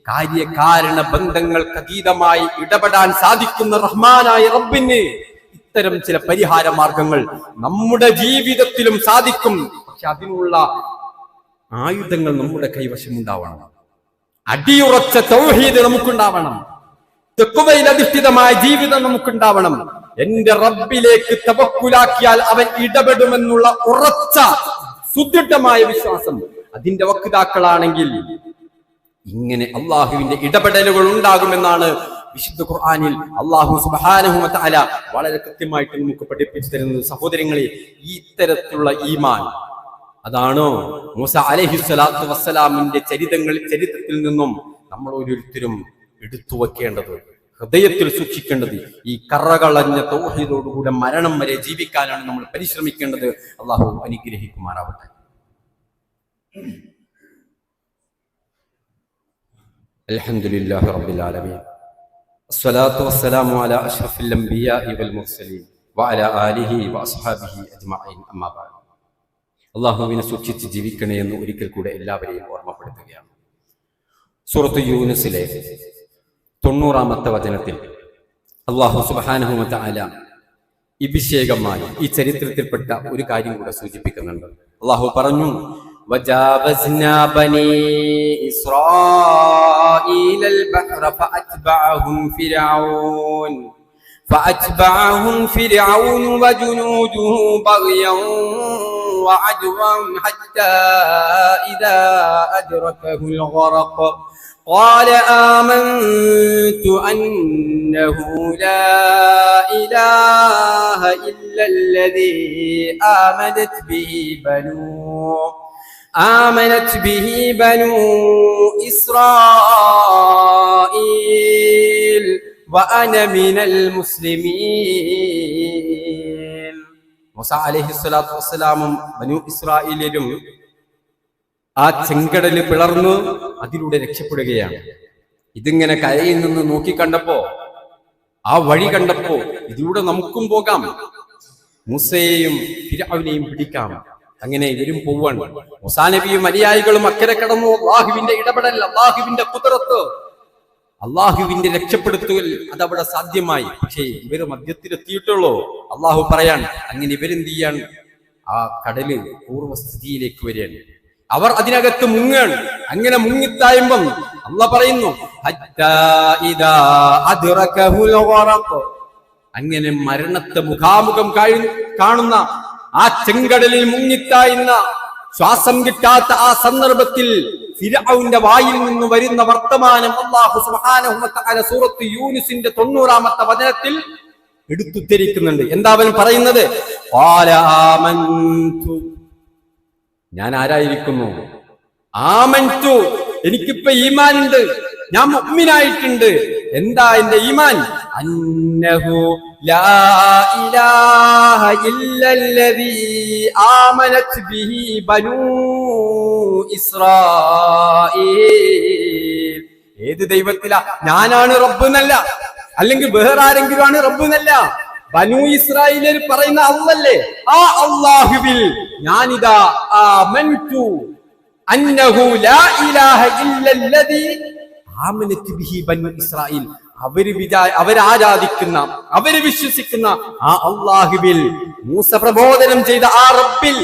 [SPEAKER 2] കാര്യകാരണ ബന്ധങ്ങൾക്ക് അതീതമായി ഇടപെടാൻ സാധിക്കുന്ന റഹ്മാനായ റബ്ബിന് ഇത്തരം ചില പരിഹാര മാർഗങ്ങൾ നമ്മുടെ ജീവിതത്തിലും സാധിക്കും. പക്ഷെ അതിനുള്ള ആയുധങ്ങൾ നമ്മുടെ കൈവശം ഉണ്ടാവണം. അടിയുറച്ച തൗഹീദ് നമുക്കുണ്ടാവണം. തഖ്വയിൽ അധിഷ്ഠിതമായ ജീവിതം നമുക്കുണ്ടാവണം. എന്റെ റബ്ബിലേക്ക് തവക്കുലാക്കിയാൽ അവൻ ഇടപെടുമെന്നുള്ള ഉറച്ച സുദൃഢമായ വിശ്വാസം അതിന്റെ വക്താക്കളാണെങ്കിൽ ഇങ്ങനെ അള്ളാഹുവിന്റെ ഇടപെടലുകൾ ഉണ്ടാകുമെന്നാണ് വിശുദ്ധ ഖുർആനിൽ അള്ളാഹു സുബ്ഹാനഹു വ തആല വളരെ കൃത്യമായിട്ട് നമുക്ക് പഠിപ്പിച്ചു തരുന്നത്. സഹോദരങ്ങളെ, ഈ ഇത്തരത്തിലുള്ള ഈമാൻ അതാണോ മൂസ അലൈഹിസ്സലാത്തു വസ്സലാമിന്റെ ചരിത്രത്തിൽ നിന്നും നമ്മൾ ഓരോരുത്തരും എടുത്തു വെക്കേണ്ടത്, ഹൃദയത്തിൽ സൂക്ഷിക്കേണ്ടത്. ഈ കറകളഞ്ഞ തൗഹീദോടുകൂടെ മരണം വരെ ജീവിക്കാനാണ് നമ്മൾ പരിശ്രമിക്കേണ്ടത്. അള്ളാഹു അനുഗ്രഹിക്കുമാറാവട്ടെ. അൽഹംദുലില്ലാഹി റബ്ബിൽ ആലമീൻ, അസ്സലാത്തു വസ്സലാമു അലാ അഷ്റഫിൽ അംബിയാഇ വൽ മുർസലീൻ വഅലാ ആലിഹി വഅസ്ഹാബിഹി അജ്മഈൻ. അമ്മാ ബഅദ്. അല്ലാഹുവിനെ സൂക്ഷിച്ച് ജീവിക്കണേ എന്ന് ഒരിക്കൽ കൂടെ എല്ലാവരെയും ഓർമ്മപ്പെടുത്തുകയാണ്. സൂറത്ത് യൂനുസിലെ 90-ാമത്തെ വചനത്തിൽ അല്ലാഹു സുബ്ഹാനഹു വ തആല അഭിഷേകമായി ഈ ചരിത്രത്തിൽപ്പെട്ട ഒരു കാര്യം കൂടെ സൂചിപ്പിക്കുന്നുണ്ട്. അല്ലാഹു പറഞ്ഞു, وجاوزنا بني إسرائيل البحر فأتبعهم فرعون وجنوده بغيا وعدوا حتى إذا أدركه الغرق قال آمنت أنه لا إله إلا الذي آمنت به بنو إسرائيل وأنا من المسلمين. മൂസ അലൈഹിസ്സലാത്തു വസ്സലാമും ബനൂ ഇസ്രായേലും ആ ചെങ്കടല് പിളർന്ന് അതിലൂടെ രക്ഷപ്പെടുകയാണ്. ഇതിങ്ങനെ കരയിൽ നിന്ന് നോക്കിക്കണ്ടപ്പോ, ആ വഴി കണ്ടപ്പോ ഇതിലൂടെ നമുക്കും പോകാം, മൂസയെയും ഫിർഔനെയും പിടിക്കാം. അങ്ങനെ ഇവരും പോവാണ്. മൂസാ നബിയും അനുയായികളും അക്കരെ കടന്നു. അള്ളാഹുവിന്റെ ഇടപെടൽ, അള്ളാഹുവിന്റെ ഖുദ്റത്ത്, അള്ളാഹുവിന്റെ രക്ഷപ്പെടുത്തൽ അതവിടെ സാധ്യമായി. പക്ഷേ ഇവര് മധ്യത്തിലെത്തിയിട്ടുള്ളൂ. അള്ളാഹു പറയാൻ, അങ്ങനെ ഇവരെന്ത് ചെയ്യാൻ? ആ കടല് പൂർവ്വസ്ഥിതിയിലേക്ക് വരികയാണ്. അവർ അതിനകത്ത് മുങ്ങാണ്. അങ്ങനെ മുങ്ങിത്തായുമ്പം അള്ളാഹ് പറയുന്നു, അങ്ങനെ മരണത്തെ മുഖാമുഖം കാണുന്ന ആ ചെങ്കടലിൽ മുങ്ങിത്തായുന്ന ശ്വാസം കിട്ടാത്ത ആ സന്ദർഭത്തിൽ ഫിർഔന്റെ വായിൽ നിന്ന് വരുന്ന വർത്തമാനം അല്ലാഹു സുബ്ഹാനഹു വ തആല സൂറത്ത് യൂനുസിന്റെ 90-ാമത്തെ വചനത്തിൽ എടുത്തുദ്ധരിക്കുന്നുണ്ട്. എന്താ അവൻ പറയുന്നത്? ഖാല ആമൻതു, ഞാൻ ആരായിരിക്കുന്നു? ആമൻതു, എനിക്കിപ്പോ ഈമാൻ ഉണ്ട്, ഞാൻ മുഅ്മിനായിട്ടുണ്ട്. എന്താ എന്റെ ഈമാൻ? അന്നഹു ലാ ഇലാഹ ഇല്ലല്ലദീ ആമനത് ബിഹി ബനൂ ഇസ്രായീൽ. ഏത് ദൈവത്തിലാ? ഞാനാണ് റബ്ബ് എന്നല്ല, അല്ലെങ്കിൽ വേറെ ആരെങ്കിലും ആണ് റബ്ബ് എന്നല്ല, ബനൂ ഇസ്രായേലിൽ പറയുന്ന അള്ളല്ലേ, ആ അല്ലാഹുവിൽ ഞാനിതാ ആമൻതു അന്നഹു ലാ ഇലാഹ ഇല്ലല്ലദീ ആമനത് ബിഹി ബനൂ ഇസ്രായീൽ. അവരാരാധിക്കുന്ന, അവര് വിശ്വസിക്കുന്ന ആ അല്ലാഹുവിൽ, മൂസ പ്രബോധനം ചെയ്ത ആ റബ്ബിൽ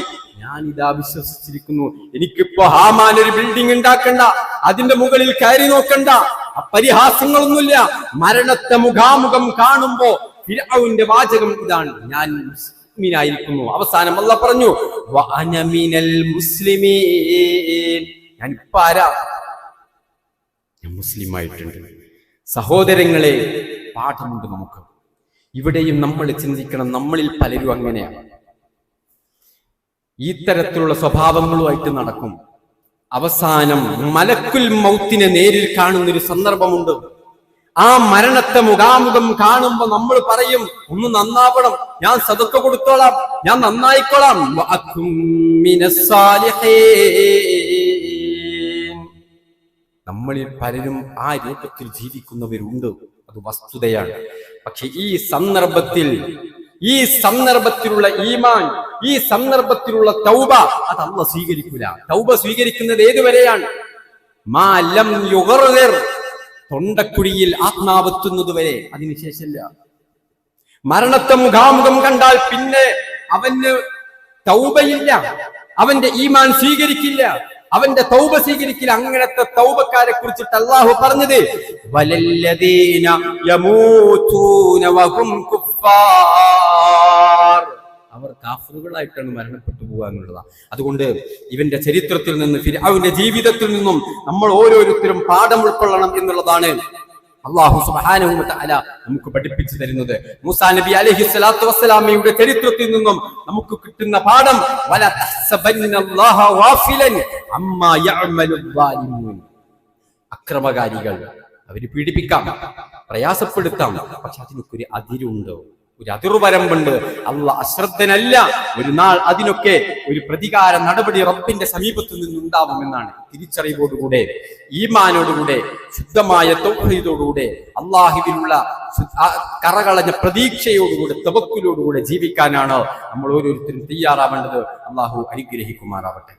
[SPEAKER 2] ഞാനിതാ വിശ്വസിച്ചിരിക്കുന്നു. എനിക്കിപ്പോ ഹാമാൻ ഒരു ബിൽഡിംഗ് ഉണ്ടാക്കണ്ട, അതിന്റെ മുകളിൽ കയറി നോക്കണ്ട, പരിഹാസങ്ങളൊന്നുമില്ല. മരണത്തെ മുഖാമുഖം കാണുമ്പോ ഫിർഔന്റെ വാചകം ഇതാണ്, ഞാൻ മുസ്ലിമായിരിക്കുന്നു. അവസാനം അല്ലാഹ് പറഞ്ഞു, വഅന മിനൽ മുസ്ലിമീൻ, ഞാൻ ഇപ്പൊ ആരാ? ഞാൻ മുസ്ലിം ആയിട്ടുണ്ട്. സഹോദരങ്ങളെ, പാഠമുണ്ട് നമുക്ക്. ഇവിടെയും നമ്മൾ ചിന്തിക്കണം, നമ്മളിൽ പലരും അങ്ങനെയാണ്. ഈ തരത്തിലുള്ള സ്വഭാവങ്ങളുമായിട്ട് നടക്കും. അവസാനം മലക്കുൽ മൗത്തിനെ നേരിൽ കാണുന്നൊരു സന്ദർഭമുണ്ട്. ആ മരണത്തെ മുഖാമുഖം കാണുമ്പോ നമ്മൾ പറയും, ഒന്ന് നന്നാവണം, ഞാൻ സദഖ കൊടുത്തോളാം, ഞാൻ നന്നായിക്കോളാം. നമ്മളിൽ പലരും ആ രൂപത്തിൽ ജീവിക്കുന്നവരുണ്ട്, അത് വസ്തുതയാണ്. പക്ഷെ ഈ സന്ദർഭത്തിലുള്ള ഈമാൻ, ഈ സന്ദർഭത്തിലുള്ള തൗബ അത് അല്ലാഹ് സ്വീകരിക്കൂല. തൗബ സ്വീകരിക്കുന്നത് ഏതുവരെയാണ്? മാ ലം യുഗർഗിർ, തൊണ്ടക്കുഴിയിൽ ആത്മാവെത്തുന്നത് വരെ, അതിനുശേഷമില്ല. മരണത്തെ മുഖാമുഖം കണ്ടാൽ പിന്നെ അവന് തൗബയില്ല, അവന്റെ ഈമാൻ സ്വീകരിക്കില്ല, അവന്റെ തൗബ സ്വീകരിക്കില്ല. അങ്ങനത്തെ തൗബക്കാരെ കുറിച്ചിട്ട് അല്ലാഹു പറഞ്ഞത്, വലല്ലദീന യമൂതൂന വഹും കുഫാർ, അവർ കാഫിറുകളായിട്ടാണ് മരണപ്പെട്ടു പോകുക എന്നുള്ളതാണ്. അതുകൊണ്ട് ഇവന്റെ ചരിത്രത്തിൽ നിന്ന്, ഫിർഔന്റെ ജീവിതത്തിൽ നിന്നും നമ്മൾ ഓരോരുത്തരും പാഠം ഉൾക്കൊള്ളണം എന്നുള്ളതാണ് അല്ലാഹു സുബ്ഹാനഹു വ തആല നമുക്ക് പഠിപ്പിച്ചു തരുന്നത്. മൂസാ നബി അലൈഹിസ്സലാത്തു വസ്സലാമയുടെ ചരിത്രത്തിൽ നിന്നും നമുക്ക് കിട്ടുന്ന പാഠം, വല തഹ്സബന്നല്ലാഹ ഗാഫിലൻ അമ്മാ യഅമലു ളാലിമൂൻ. അക്രമകാരികൾ അവര് പീഡിപ്പിക്കാം, പ്രയാസപ്പെടുത്താം, പക്ഷെ അതിനൊക്കെ അതിരുണ്ട്, ഒരു അതിർവരമ്പുണ്ട്. അല്ലാഹ് അശ്രദ്ധനല്ല. ഒരു നാൾ അതിനൊക്കെ ഒരു പ്രതികാര നടപടി റബ്ബിന്റെ സമീപത്തു നിന്നുണ്ടാവുമെന്നാണ് തിരിച്ചറിവോടുകൂടെ, ഈമാനോടുകൂടെ, ശുദ്ധമായ തൗഹീദോടുകൂടെ, അല്ലാഹുവിലുള്ള കറകളഞ്ഞ പ്രതീക്ഷയോടുകൂടെ, തവക്കുലോടുകൂടെ ജീവിക്കാനാണ് നമ്മൾ ഓരോരുത്തരും തയ്യാറാവേണ്ടത്. അല്ലാഹു അനുഗ്രഹിക്കുമാറാവട്ടെ.